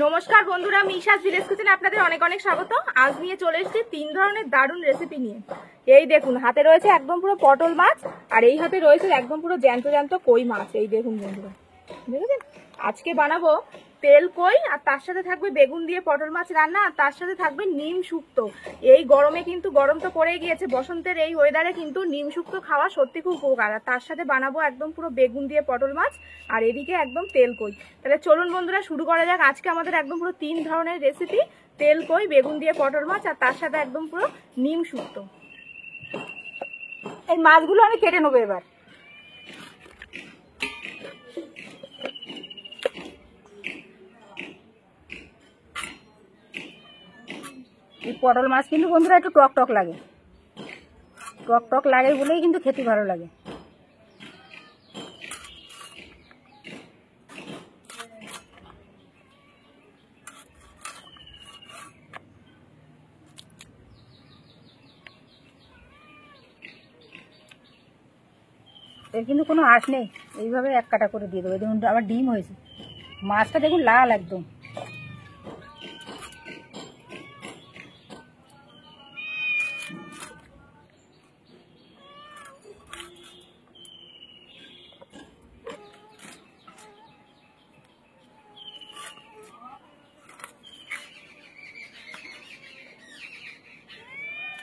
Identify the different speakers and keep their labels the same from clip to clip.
Speaker 1: নমস্কার বন্ধুরা, মিশাস ভিলেজ কিচেনে আপনাদের অনেক অনেক স্বাগত। আজ নিয়ে চলে এসেছি 3 ধরনের দারুণ রেসিপি নিয়ে। এই দেখুন, হাতে রয়েছে একদম পুরো পটল মাছ, আর এই হাতে রয়েছে একদম পুরো জ্যান্ত জ্যান্ত কই মাছ। এই দেখুন বন্ধুরা, দেখেছেন? আজকে বানাবো তেল কই, আর তার সাথে থাকবে বেগুন দিয়ে পটল মাছ রান্না, আর তার সাথে থাকবে নিম শুক্তো। এই গরমে কিন্তু, গরম তো পড়ে গিয়েছে, বসন্তের এই ওয়েদারে কিন্তু নিম শুক্তো খাওয়া সত্যি খুব উপকার। আর তার সাথে বানাবো একদম পুরো বেগুন দিয়ে পটল মাছ, আর এদিকে একদম তেল কই। তাহলে চলুন বন্ধুরা শুরু করা যাক। আজকে আমাদের একদম পুরো 3 ধরনের রেসিপি, তেল কই, বেগুন দিয়ে পটল মাছ, আর তার সাথে একদম পুরো নিম শুক্তো। এই মাছগুলো আমি কেটে নেবো এবার। এই পটল মাছ কিন্তু বন্ধুরা একটু টক টক লাগে, টক টক লাগে বলেই কিন্তু খেতে ভালো লাগে। এর কিন্তু কোনো আঁশ নেই, এইভাবে এক কাটা করে দিয়ে দেবো। দেখুন আবার ডিম হয়েছে, মাছটা দেখুন লাল একদম।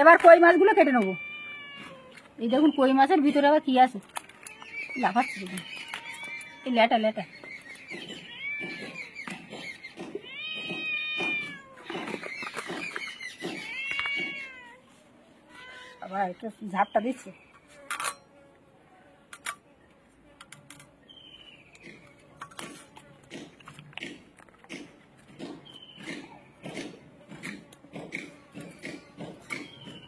Speaker 1: এবার কই মাছগুলো কেটে নেবো। এই দেখুন কই মাছের ভিতরে আবার কি আছে, লাফাচ্ছে দেখুন, এই লেটা লেটা। আবার একটু ঝাপটা দিচ্ছে।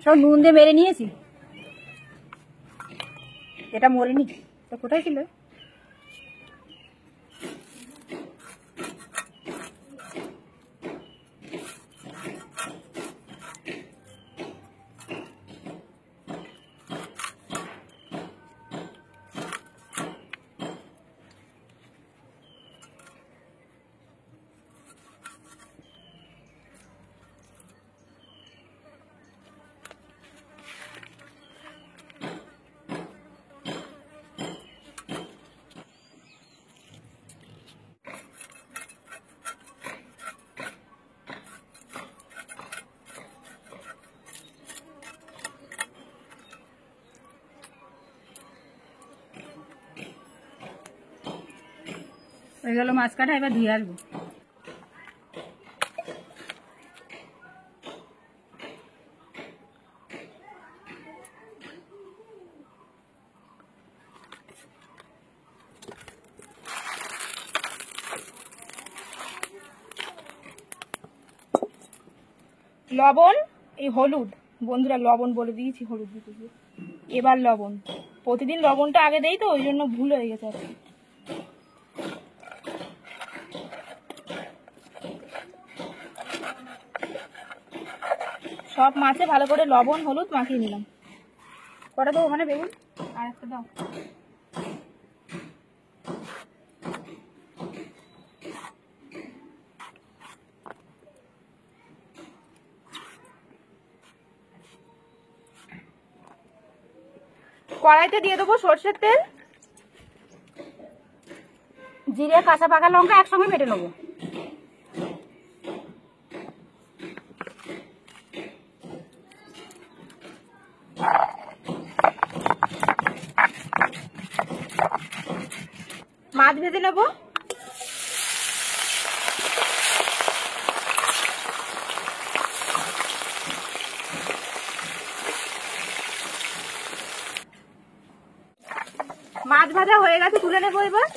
Speaker 1: সব নুন দিয়ে মেরে নিয়েছি, এটা মরিনি তো কোথায় ছিল? হয়ে গেল মাছ কাটা, এবার ধুয়ে আসবো। লবণ, এই হলুদ, বন্ধুরা লবণ বলে দিয়েছি, হলুদ দিতে গিয়ে এবার লবণ। প্রতিদিন লবণটা আগে দেই তো, ওই জন্য ভুল হয়ে গেছে আর কি। সব মাছে ভালো করে লবণ হলুদ মাখিয়ে নিলাম। কটা দাও ওখানে বেগুন, আর একটা দাও। কড়াইতে দিয়ে দেবো সর্ষের তেল, জিরে, কাঁচা পাকা লঙ্কা একসঙ্গে বেটে নেবো। মাছ ভেজে নেবো। মাছ ভাজা হয়ে গেছে, তুলে নেবো এবার।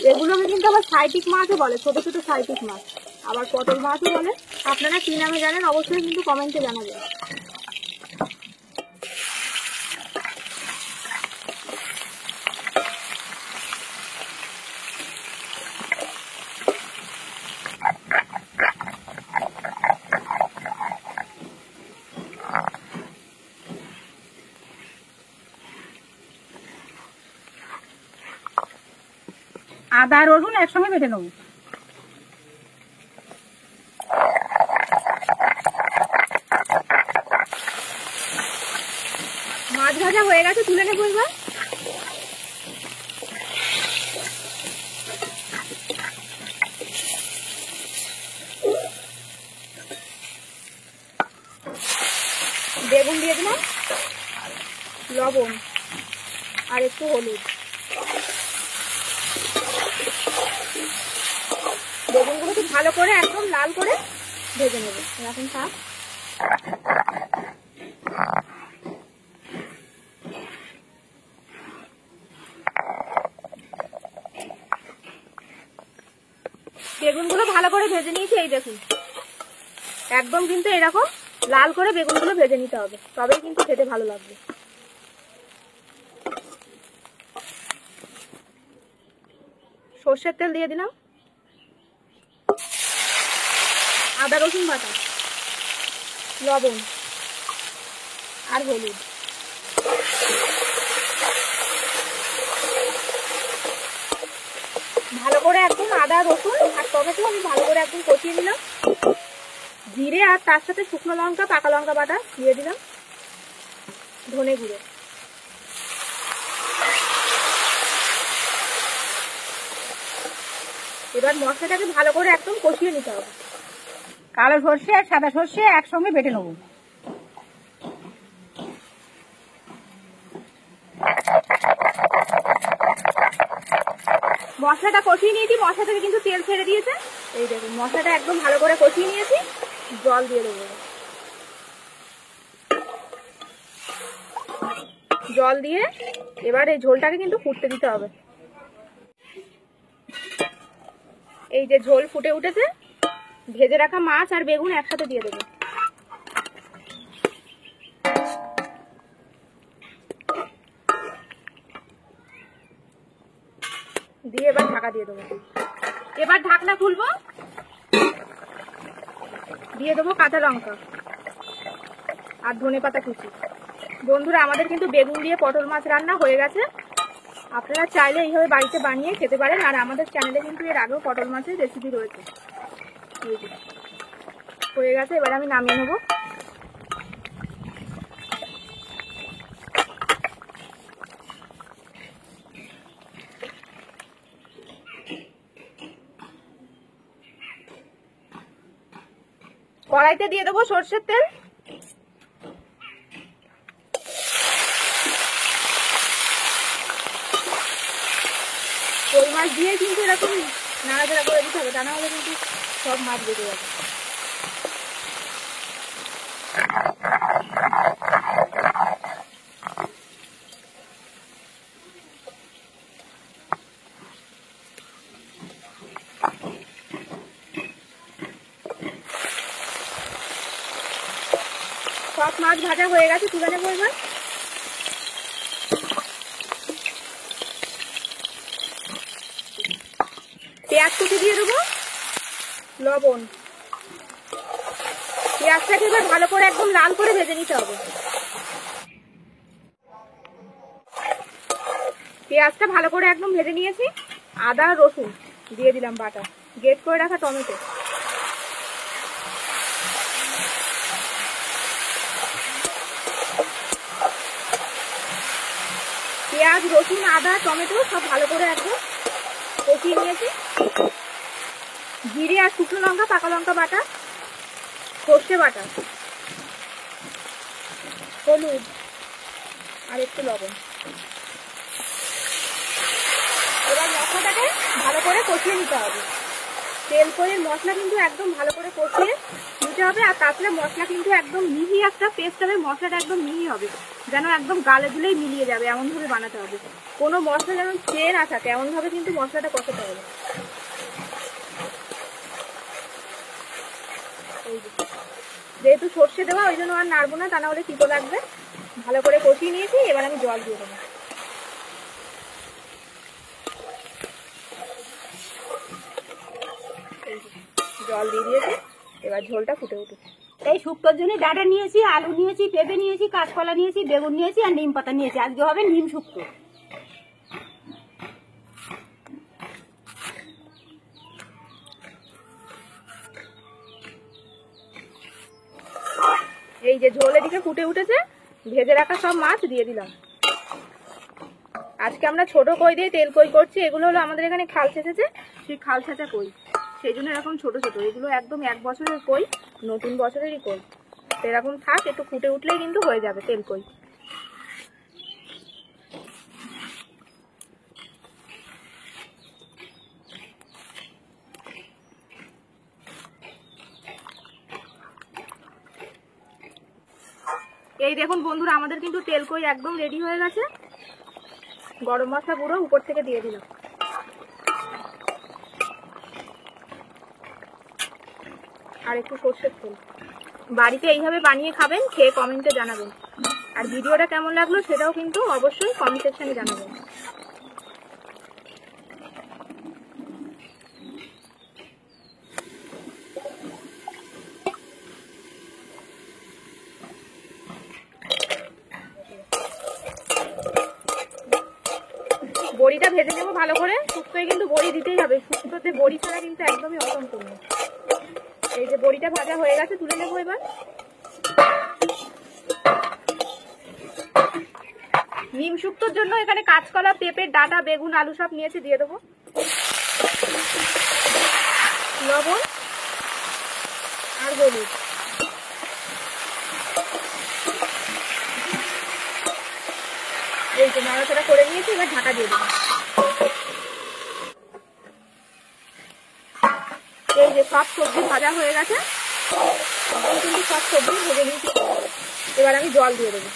Speaker 1: এগুলোকে কিন্তু আবার সাইটিক মাছও বলে, ছোট ছোট সাইটিক মাছ, আবার পটল মাছও বলে। আপনারা কি নামে জানেন অবশ্যই কিন্তু কমেন্টে জানাবেন।
Speaker 2: আদা রসুন একসঙ্গে বেটে নেবো।
Speaker 1: মাছ ভাজা হয়ে গেছে, তুলে নেবো এবার। বেগুন দিয়ে দিলাম, লবণ আর একটু হলুদ। বেগুনগুলো খুব ভালো করে একদম লাল করে ভেজে নেবো। এখন থাক। বেগুনগুলো ভালো করে ভেজে নিয়েছি, এই দেখুন একদম কিন্তু এরকম লাল করে বেগুনগুলো ভেজে নিতে হবে, তবেই কিন্তু খেতে ভালো লাগবে। সর্ষের তেল দিয়ে দিলাম, আদা রসুন বাটা, লবণ আর হলুদ। ভালো করে একদম আদা রসুন আর টমেটো আমি ভালো করে একদম কষিয়ে নিলাম। জিরে আর তার সাথে শুকনো লঙ্কা, পাকা লঙ্কা বাটা দিয়ে দিলাম, ধনে গুঁড়ো। এবার মশলাটাকে ভালো করে একদম কষিয়ে নিতে হবে।
Speaker 2: কালো সর্ষে আর সাদা সর্ষে একসঙ্গে বেটে নেবো।
Speaker 1: মশলাটা কষিয়ে নিয়েছি, মশলা থেকে কিন্তু তেল ছেড়ে দিয়েছে। এই দেখুন মশলাটা একদম ভালো করে কষিয়ে নিয়েছি। জল দিয়ে দেবো, জল দিয়ে এবার এই ঝোলটাকে কিন্তু ফুটতে দিতে হবে। এই যে ঝোল ফুটে উঠেছে, ভেজে রাখা মাছ আর বেগুন একসাথে দিয়ে দেবো। দিয়ে এবার ঢাকা দিয়ে দেবো। এবার ঢাকনা খুলবো, দিয়ে দেবো কাঁচা লঙ্কা আর ধনেপাতা কুচি। বন্ধুরা আমাদের কিন্তু বেগুন দিয়ে পটল মাছ রান্না হয়ে গেছে। আপনারা চাইলে এইভাবে বাড়িতে বানিয়ে খেতে পারেন। আর আমাদের চ্যানেলে কিন্তু এর আগেও পটল মাছের রেসিপি রয়েছে। হয়ে গেছে, এবার আমি নামিয়ে নেবো। কড়াইতে দিয়ে দেবো সর্ষের তেল। কই মাছ দিয়ে কিন্তু এরকম নাড়াচাড়া করে দিতে হবে, তা না হলে কিন্তু সব মাছ বেঁচে যাবে। সব মাছ ভাজা হয়ে গেছে, তুলে নেবো এবার। পেঁয়াজ কুচি দিয়ে দেবো, লবণ। পেঁয়াজটাকে এবার ভালো করে একদম লাল করে ভেজে নিতে হবে। পেঁয়াজটা ভালো করে একদম ভেজে নিয়েছি। আদা রসুন দিয়ে দিলাম বাটা, গ্রেট করে রাখা টমেটো, পেঁয়াজ রসুন আদা টমেটো সব ভালো করে একদম কষিয়ে নিয়েছি। জিরে আর শুকনো লঙ্কা, পাকা লঙ্কা বাটা, সর্ষে বাটা, হলুদ আর একটু লবণ। এবার মশলাটাকে ভালো করে কষিয়ে নিতে হবে। তেল করে মশলা কিন্তু একদম ভালো করে কষিয়ে নিতে হবে। আর তারপরে মশলা কিন্তু একদম মিহি একটা পেস্ট হবে, মশলাটা একদম মিহি হবে, যেন একদম গালে দিলেই মিলিয়ে যাবে এমন ভাবে বানাতে হবে। কোনো মশলা যেন চেয়ে না থাকে এমন ভাবে কিন্তু মশলাটা কষাতে হবে। যেহেতু সর্ষে দেওয়া ওই জন্য আর নাড়বো না, তা না হলে তিতো লাগবে। ভালো করে কষিয়ে নিয়েছি, এবার আমি জল দিয়ে দেবো। জল দিয়ে দিয়েছি, এবার ঝোলটা ফুটে উঠেছে।
Speaker 2: এই শুক্তোর জন্য ডাঁটা নিয়েছি, আলু নিয়েছি, পেঁপে নিয়েছি, কাঁচকলা নিয়েছি, বেগুন নিয়েছি আর নিম পাতা নিয়েছি। আজকে হবে নিম শুক্তো।
Speaker 1: এই যে ঝোল এদিকে ফুটে উঠেছে, ভেজে রাখা সব মাছ দিয়ে দিলাম। আজকে আমরা ছোট কই দিয়ে তেল কই করছি। এগুলো হলো আমাদের এখানে খাল ছেঁচেছে, সেই খাল ছেঁচা কই, সেই জন্য এরকম ছোট ছোট। এগুলো একদম 1 বছরের কই, নতুন বছরেরই কই। তো এরকম থাক, একটু ফুটে উঠলেই কিন্তু হয়ে যাবে তেল কই। এই দেখুন বন্ধুরা, আমাদের কিন্তু তেল কই একদম রেডি হয়ে গেছে। গরম মশলা গুঁড়ো উপর থেকে দিয়ে দিলাম, আর একটু সর্ষের তেল। বাড়িতে এইভাবে বানিয়ে খাবেন, খেয়ে কমেন্টে জানাবেন। আর ভিডিওটা কেমন লাগলো সেটাও কিন্তু অবশ্যই কমেন্ট সেকশনে জানাবেন। বড়িটা ভেজে নেবো ভালো করে। শুক্তোয় কিন্তু বড়ি দিতেই হবে, শুক্তোতে বড়ি ছাড়া কিন্তু একদমই অসম্পূর্ণ। এই যে বড়িটা ভাজা হয়ে গেছে, তুলে নেবো এবার। নিম শুক্তোর জন্য এখানে কাঁচকলা, পেঁপে, ডাঁটা, বেগুন, আলু সব নিয়েছি, দিয়ে দেবো। লবণ আর হলুদ। এই যে নাড়াচাড়া করে নিয়েছি, এবার ঢাকা দিয়ে দেবো। এই যে সব সবজি ভাজা হয়ে গেছে, কিন্তু সব সবজি ভেজে নিয়েছি। এবার আমি জল দিয়ে দেবো,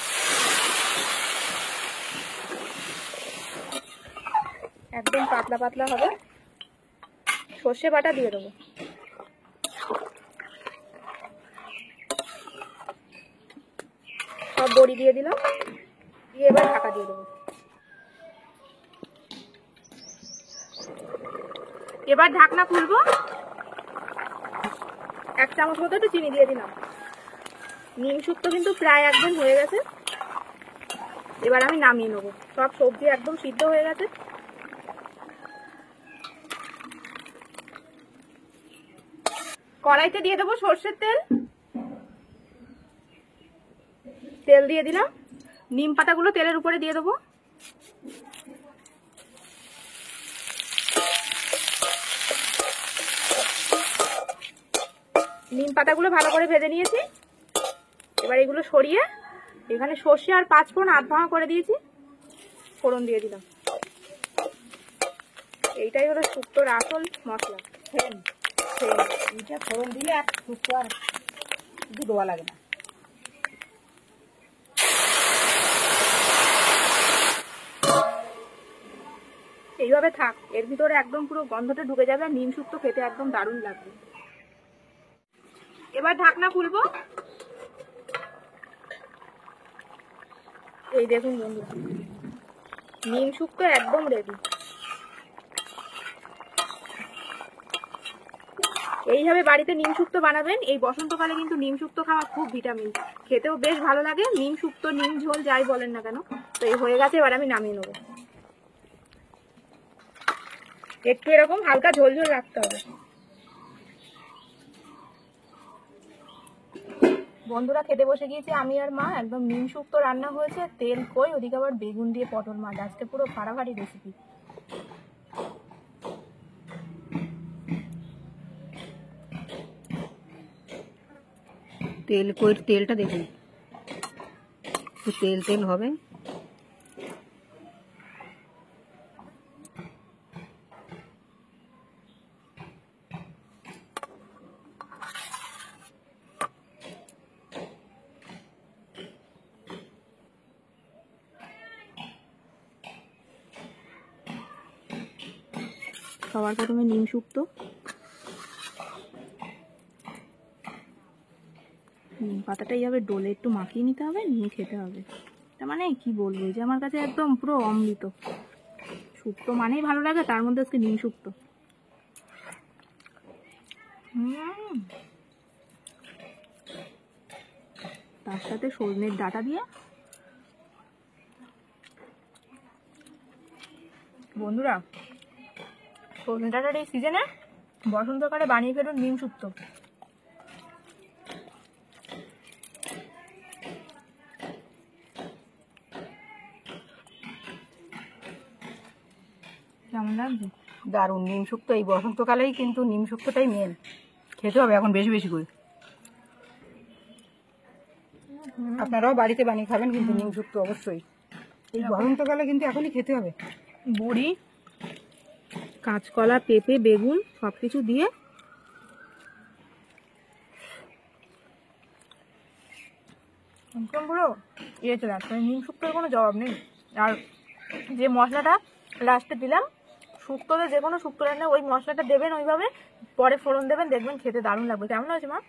Speaker 1: একদম পাতলা পাতলা হবে। সর্ষে বাটা দিয়ে দেবো, সব বড়ি দিয়ে দিলাম, দিয়ে এবার ঢাকা দিয়ে দেবো। এবার ঢাকনা খুলবো, 1 চামচ মতো একটু চিনি দিয়ে দিলাম। নিম শুক্তো কিন্তু প্রায় একদম হয়ে গেছে, এবার আমি নামিয়ে নেবো। সব সবজি একদম সিদ্ধ হয়ে গেছে। কড়াইতে দিয়ে দেবো সর্ষের তেল, তেল দিয়ে দিলাম। নিম পাতাগুলো তেলের উপরে দিয়ে দেবো। নিম পাতাগুলো ভালো করে ভেজে নিয়েছি। এবার এগুলো সরিয়ে এখানে সর্ষে আর 5 ফোড়ন আধ ভাঙা করে দিয়েছি, ফোড়ন দিয়ে দিলাম। এইটাই হলো শুক্তোর আসল মশলা।
Speaker 2: এটা ফোড়ন দিলে আর শুক্তো আর কিছু দেওয়া লাগে না।
Speaker 1: এইভাবে থাক, এর ভিতরে একদম পুরো গন্ধটা ঢুকে যাবে, আর নিম শুক্তো খেতে একদম দারুণ লাগবে। এবার ঢাকনা খুলবো। এই দেখুন বন্ধুরা, নিম শুক্তো একদম রেডি। এইভাবে বাড়িতে নিম শুক্তো বানাবেন। এই বসন্তকালে কিন্তু নিম শুক্তো খাওয়া খুব ভিটামিন, খেতেও বেশ ভালো লাগে। নিম শুক্তো, নিম ঝোল যাই বলেন না কেন। তো এই হয়ে গেছে, এবার আমি নামিয়ে নেবো। একটু এরকম হালকা ঝোল ঝোল রাখতে হবে। বন্ধুরা, খেতে বসে গিয়েছি আমি আর মা। একদম নিম শুক্তো রান্না হয়েছে, তেল কই, ওদিকে আবার বেগুন দিয়ে পটল মাছ। আজকে পুরো ফাড়াফাড়ি রেসিপি।
Speaker 2: তেল কই, তেলটা দেখুন, তেল তেল হবে।
Speaker 1: সবার প্রথমে নিম শুক্তো, নিম পাতাটা এইভাবে ডোলে একটু মাখিয়ে নিতে হবে, নিয়ে খেতে হবে। এটা মানে কি বলবো, যে আমার কাছে একদম পুরো অমৃত। শুক্তো মানেই ভালো লাগে, তার মধ্যে আজকে নিম শুক্তো। তার সাথে সজনের ডাঁটা দিয়ে। বন্ধুরা, সজনে ডাঁটার এই সিজনে বসন্তকালে বানিয়ে ফেলুন নিম শুক্তো। কেমন লাগছে?
Speaker 2: দারুণ। নিম শুক্তো এই বসন্তকালেই কিন্তু নিম শুক্তোটাই মেন, খেতে হবে এখন বেশি বেশি করে। আপনারাও বাড়িতে বানিয়ে খাবেন কিন্তু নিম শুক্তো অবশ্যই, এই বসন্তকালে কিন্তু এখনই খেতে হবে।
Speaker 1: বড়ি, কাঁচকলা, পেঁপে, বেগুন সব কিছু দিয়ে একদম পুরো ইয়ে চলে আসছে। নিম শুক্তোর কোনো জবাব নেই। আর যে মশলাটা লাস্টে দিলাম, শুক্তোতে যে কোনো শুক্তো রান্না ওই মশলাটা দেবেন ওইভাবে, পরে ফোড়ন দেবেন, দেখবেন খেতে দারুণ লাগবে। কেমন হয়েছে মা?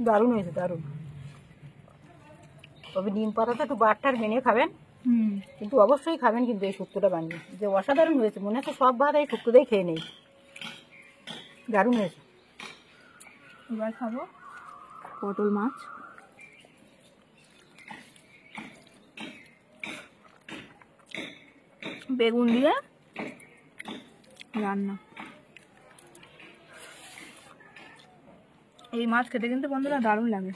Speaker 2: দারুণ হয়েছে, দারুণ। তবে নিম পাতাটা একটু বাটটার মেনে খাবেন, কিন্তু অবশ্যই খাবেন কিন্তু এই শুক্তোটা বানিয়ে, যে অসাধারণ হয়েছে। মনে হচ্ছে সব ভাত এই শুক্তোটাই খেয়ে নেই, দারুণ হয়েছে।
Speaker 1: এবার খাবো পটল মাছ। বেগুন দিয়ে রান্না। এই মাছ খেতে কিন্তু বন্ধুরা দারুণ লাগে।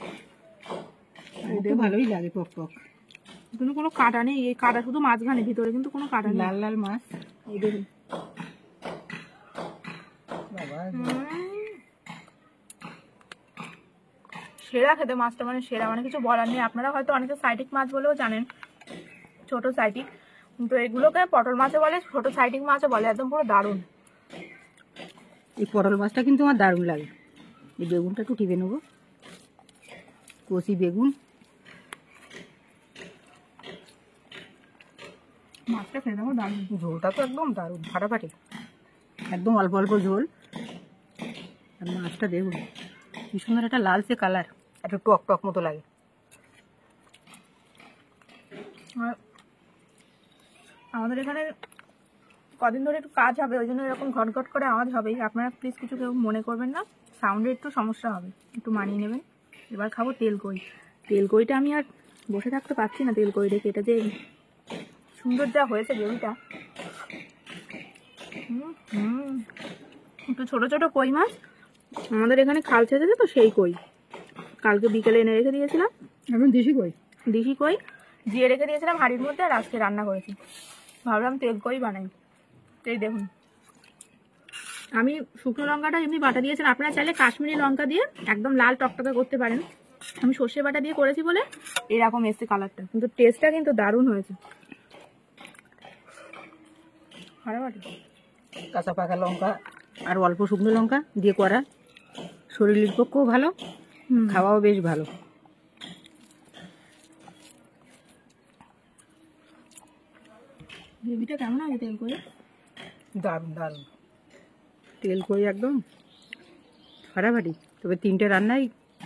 Speaker 2: একটু ভালোই লাগে, টক টক।
Speaker 1: কিন্তু কোনো কাটা নেই, এই কাটা শুধু মাঝখানে, ভিতরে কিন্তু কোনো কাটা নেই।
Speaker 2: লাল লাল মাছ,
Speaker 1: এই দেখুন
Speaker 2: বাবা
Speaker 1: সেরা খেতে মাছটা, মানে সেরা, মানে কিছু বলার নেই। আপনারা হয়তো অনেকে সাইটিক মাছ বলেও জানেন, ছোট সাইটিক, কিন্তু এগুলোকে পটল মাছও বলে, ছোট সাইটিক মাছও বলে। একদম পুরো দারুণ।
Speaker 2: এই পটল মাছটা কিন্তু আমার দারুণ লাগে। এই বেগুনটা একটু টিপে নেবো, কষি বেগুন।
Speaker 1: মাছটা খেতে দেখো দারুণ।
Speaker 2: ঝোলটা তো একদম দারুণ, ফাটাফাটি, একদম অল্প অল্প ঝোল। আর মাছটা দেখুন কি সুন্দর একটা লালচে কালার, একটু টক টক মতো লাগে।
Speaker 1: আর আমাদের এখানে কদিন ধরে একটু কাজ হবে, ওই জন্য এরকম ঘটঘট করে আওয়াজ হবেই। আপনারা প্লিজ কিছু কেউ মনে করবেন না, সাউন্ডের একটু সমস্যা হবে, একটু মানিয়ে নেবেন। এবার খাবো তেলকই। তেলকইটা আমি আর বসে থাকতে পারছি না, তেলকই রেখে। এটা যে সুন্দর যা হয়েছে গ্রেভিটা। একটু ছোট ছোট কই মাছ আমাদের এখানে খাল ছেঁচেছে, তো সেই কই কালকে বিকেলে এনে রেখে দিয়েছিলাম।
Speaker 2: এখন দেশি কই,
Speaker 1: দেশি কই দিয়ে রেখে দিয়েছিলাম হাঁড়ির মধ্যে, আর আজকে রান্না করেছি। ভাবলাম তেলকই বানাই। এই দেখুন, আমি শুকনো লঙ্কাটা এমনি বাটা দিয়েছেন, আপনারা চাইলে কাশ্মীরি লঙ্কা দিয়ে একদম লাল টকটকে করতে পারেন। আমি সর্ষে বাটা দিয়ে করেছি বলে এরকম এসছে কালারটা, কিন্তু টেস্টটা কিন্তু দারুণ হয়েছে। ফাটাফাটি।
Speaker 2: কাঁচা পাকা লঙ্কা আর অল্প শুকনো লঙ্কা দিয়ে করা, শরীরের পক্ষেও ভালো, খাওয়াও বেশ ভালো।
Speaker 1: গ্রেভিটা কেমন আছে তেলকই?
Speaker 2: দারুণ দারুণ, তেলকই একদম ফাটাফাটি। তবে তিনটে রান্নাই,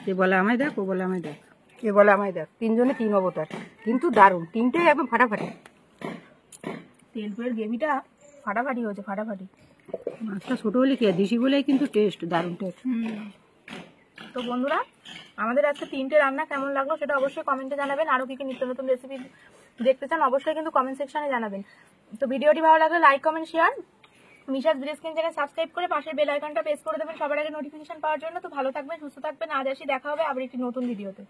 Speaker 2: এ বলে আমায় দেখ, ও বলে আমায় দেখ, এ বলে আমায় দেখ, তিনজনে তিন অবতার, কিন্তু দারুণ, তিনটেই একদম ফাটাফাটি।
Speaker 1: তেলকইয়ের গ্রেভিটা ফাটাফাটি হয়েছে, ফাটাফাটি।
Speaker 2: মাছটা ছোটো হলে কি, দেশি বলেই কিন্তু টেস্ট, দারুণ টেস্ট।
Speaker 1: তো বন্ধুরা, আমাদের আজকে তিনটে রান্না কেমন লাগলো সেটা অবশ্যই কমেন্টে জানাবেন। আরও কি কি নিত্য নতুন রেসিপি দেখতে চান অবশ্যই কিন্তু কমেন্ট সেকশনে জানাবেন। তো ভিডিওটি ভালো লাগলে like, comment, share, Misha's village kitchen channel subscribe করে পাশের বেল আইকনটা প্রেস করে দেবেন সবার আগে নোটিফিকেশন পাওয়ার জন্য। তো ভালো থাকবেন, সুস্থ থাকবেন। আজ আসি, দেখা হবে আবার একটি নতুন ভিডিওতে।